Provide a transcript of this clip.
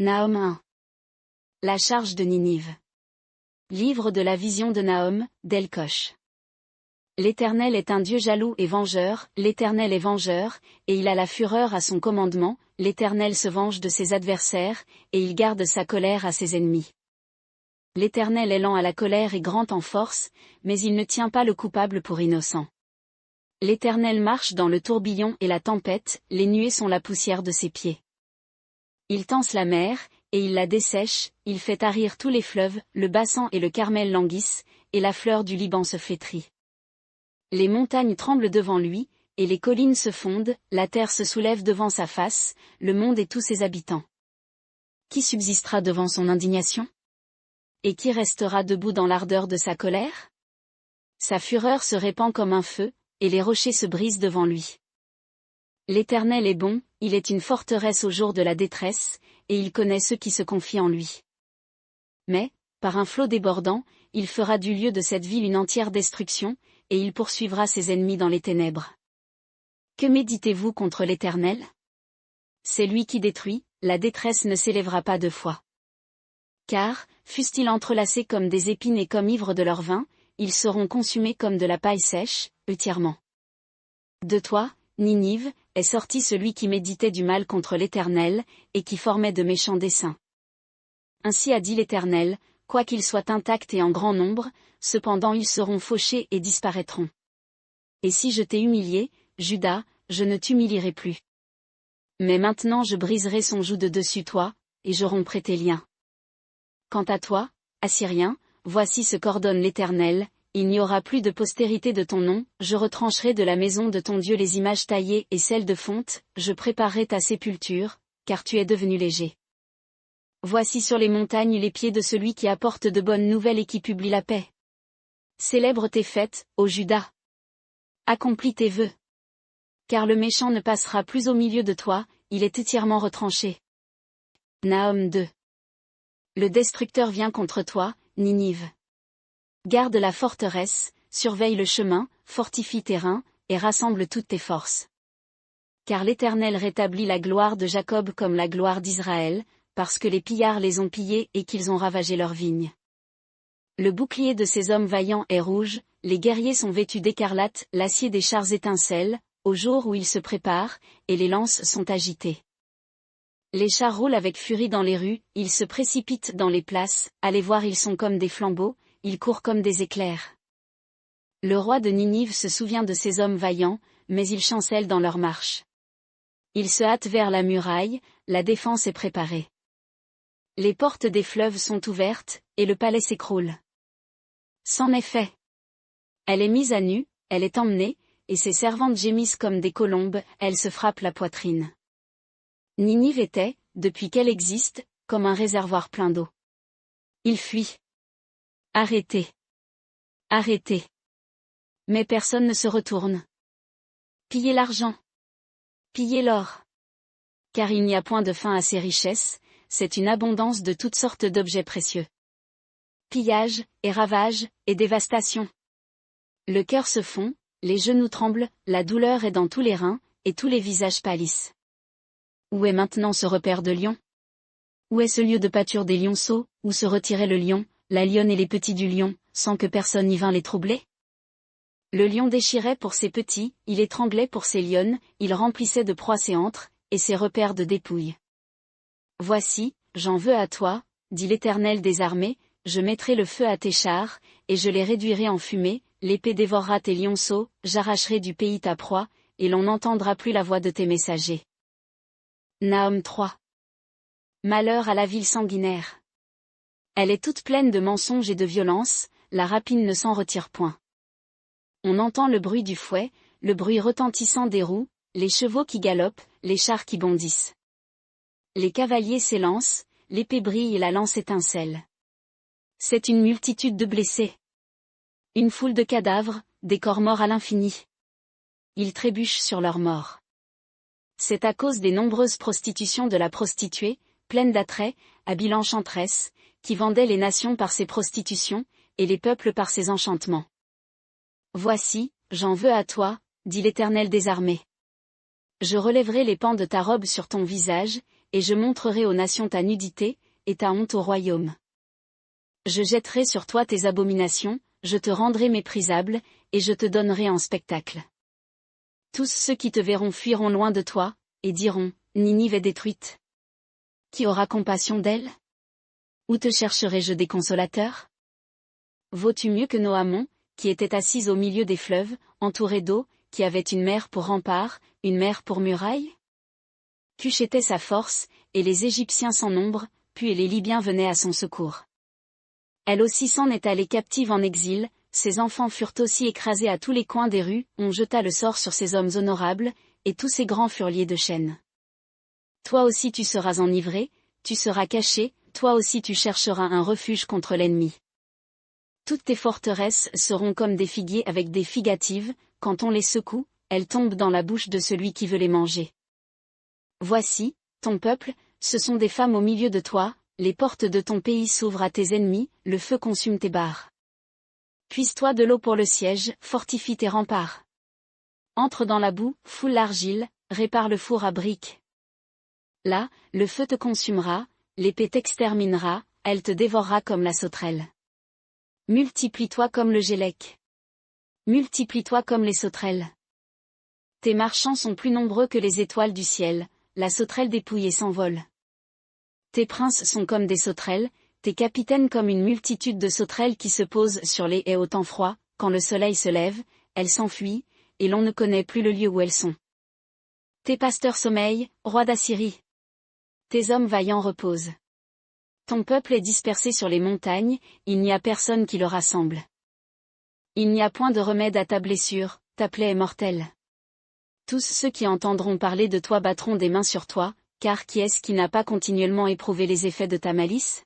Nahum 1. La charge de Ninive. Livre de la vision de Nahum, d'Elkosh. L'Éternel est un Dieu jaloux et vengeur, l'Éternel est vengeur, et il a la fureur à son commandement, l'Éternel se venge de ses adversaires, et il garde sa colère à ses ennemis. L'Éternel est lent à la colère et grand en force, mais il ne tient pas le coupable pour innocent. L'Éternel marche dans le tourbillon et la tempête, les nuées sont la poussière de ses pieds. Il tense la mer, et il la dessèche, il fait tarir tous les fleuves, le Bassan et le Carmel languissent, et la fleur du Liban se flétrit. Les montagnes tremblent devant lui, et les collines se fondent, la terre se soulève devant sa face, le monde et tous ses habitants. Qui subsistera devant son indignation? Et qui restera debout dans l'ardeur de sa colère? Sa fureur se répand comme un feu, et les rochers se brisent devant lui. L'Éternel est bon, il est une forteresse au jour de la détresse, et il connaît ceux qui se confient en lui. Mais, par un flot débordant, il fera du lieu de cette ville une entière destruction, et il poursuivra ses ennemis dans les ténèbres. Que méditez-vous contre l'Éternel? C'est lui qui détruit, la détresse ne s'élèvera pas deux fois. Car, fussent-ils entrelacés comme des épines et comme ivres de leur vin, ils seront consumés comme de la paille sèche, entièrement. De toi, Ninive, est sorti celui qui méditait du mal contre l'Éternel, et qui formait de méchants desseins. Ainsi a dit l'Éternel, quoiqu'ils soient intacts et en grand nombre, cependant ils seront fauchés et disparaîtront. Et si je t'ai humilié, Juda, je ne t'humilierai plus. Mais maintenant je briserai son joug de dessus toi, et je romprai tes liens. Quant à toi, Assyrien, voici ce qu'ordonne l'Éternel, il n'y aura plus de postérité de ton nom, je retrancherai de la maison de ton Dieu les images taillées et celles de fonte, je préparerai ta sépulture, car tu es devenu léger. Voici sur les montagnes les pieds de celui qui apporte de bonnes nouvelles et qui publie la paix. Célèbre tes fêtes, ô Juda. Accomplis tes vœux. Car le méchant ne passera plus au milieu de toi, il est entièrement retranché. Nahum 2. Le destructeur vient contre toi, Ninive. Garde la forteresse, surveille le chemin, fortifie tes reins, et rassemble toutes tes forces. Car l'Éternel rétablit la gloire de Jacob comme la gloire d'Israël, parce que les pillards les ont pillés et qu'ils ont ravagé leurs vignes. Le bouclier de ces hommes vaillants est rouge, les guerriers sont vêtus d'écarlate, l'acier des chars étincelle, au jour où ils se préparent, et les lances sont agitées. Les chars roulent avec furie dans les rues, ils se précipitent dans les places, allez voir ils sont comme des flambeaux, ils courent comme des éclairs. Le roi de Ninive se souvient de ces hommes vaillants, mais ils chancellent dans leur marche. Ils se hâtent vers la muraille, la défense est préparée. Les portes des fleuves sont ouvertes, et le palais s'écroule. C'en est fait. Elle est mise à nu, elle est emmenée, et ses servantes gémissent comme des colombes, elles se frappent la poitrine. Ninive était, depuis qu'elle existe, comme un réservoir plein d'eau. Il fuit. Arrêtez. Arrêtez. Mais personne ne se retourne. Pillez l'argent. Pillez l'or. Car il n'y a point de fin à ces richesses, c'est une abondance de toutes sortes d'objets précieux. Pillage, et ravage, et dévastation. Le cœur se fond, les genoux tremblent, la douleur est dans tous les reins, et tous les visages pâlissent. Où est maintenant ce repère de lions? Où est ce lieu de pâture des lionceaux, où se retirait le lion, la lionne et les petits du lion, sans que personne n'y vînt les troubler? Le lion déchirait pour ses petits, il étranglait pour ses lionnes, il remplissait de proies ses antres, et ses repères de dépouilles. Voici, j'en veux à toi, dit l'Éternel des armées, je mettrai le feu à tes chars, et je les réduirai en fumée, l'épée dévorera tes lionceaux, j'arracherai du pays ta proie, et l'on n'entendra plus la voix de tes messagers. Nahum 3. Malheur à la ville sanguinaire. Elle est toute pleine de mensonges et de violence, la rapine ne s'en retire point. On entend le bruit du fouet, le bruit retentissant des roues, les chevaux qui galopent, les chars qui bondissent. Les cavaliers s'élancent, l'épée brille et la lance étincelle. C'est une multitude de blessés. Une foule de cadavres, des corps morts à l'infini. Ils trébuchent sur leurs morts. C'est à cause des nombreuses prostitutions de la prostituée, pleine d'attraits, habile enchanteresse, qui vendait les nations par ses prostitutions, et les peuples par ses enchantements. Voici, j'en veux à toi, dit l'Éternel des armées. Je relèverai les pans de ta robe sur ton visage, et je montrerai aux nations ta nudité, et ta honte au royaume. Je jetterai sur toi tes abominations, je te rendrai méprisable, et je te donnerai en spectacle. Tous ceux qui te verront fuiront loin de toi, et diront, Ninive est détruite. Qui aura compassion d'elle? Où te chercherai-je des consolateurs? Vaux-tu mieux que Noamon, qui était assise au milieu des fleuves, entourée d'eau, qui avait une mer pour rempart, une mer pour muraille? Cush était sa force, et les Égyptiens sans nombre, puis les Libyens venaient à son secours. Elle aussi s'en est allée captive en exil, ses enfants furent aussi écrasés à tous les coins des rues, on jeta le sort sur ces hommes honorables, et tous ces grands furent liés de chaînes. Toi aussi tu seras enivré, tu seras caché, toi aussi tu chercheras un refuge contre l'ennemi. Toutes tes forteresses seront comme des figuiers avec des figatives, quand on les secoue, elles tombent dans la bouche de celui qui veut les manger. Voici, ton peuple, ce sont des femmes au milieu de toi, les portes de ton pays s'ouvrent à tes ennemis, le feu consume tes barres. Puise-toi de l'eau pour le siège, fortifie tes remparts. Entre dans la boue, foule l'argile, répare le four à briques. Là, le feu te consumera, l'épée t'exterminera, elle te dévorera comme la sauterelle. Multiplie-toi comme le gélec. Multiplie-toi comme les sauterelles. Tes marchands sont plus nombreux que les étoiles du ciel, la sauterelle dépouillée s'envole. Tes princes sont comme des sauterelles, tes capitaines comme une multitude de sauterelles qui se posent sur les haies au temps froid, quand le soleil se lève, elles s'enfuient, et l'on ne connaît plus le lieu où elles sont. Tes pasteurs sommeillent, roi d'Assyrie. Tes hommes vaillants reposent. Ton peuple est dispersé sur les montagnes, il n'y a personne qui le rassemble. Il n'y a point de remède à ta blessure, ta plaie est mortelle. Tous ceux qui entendront parler de toi battront des mains sur toi, car qui est-ce qui n'a pas continuellement éprouvé les effets de ta malice?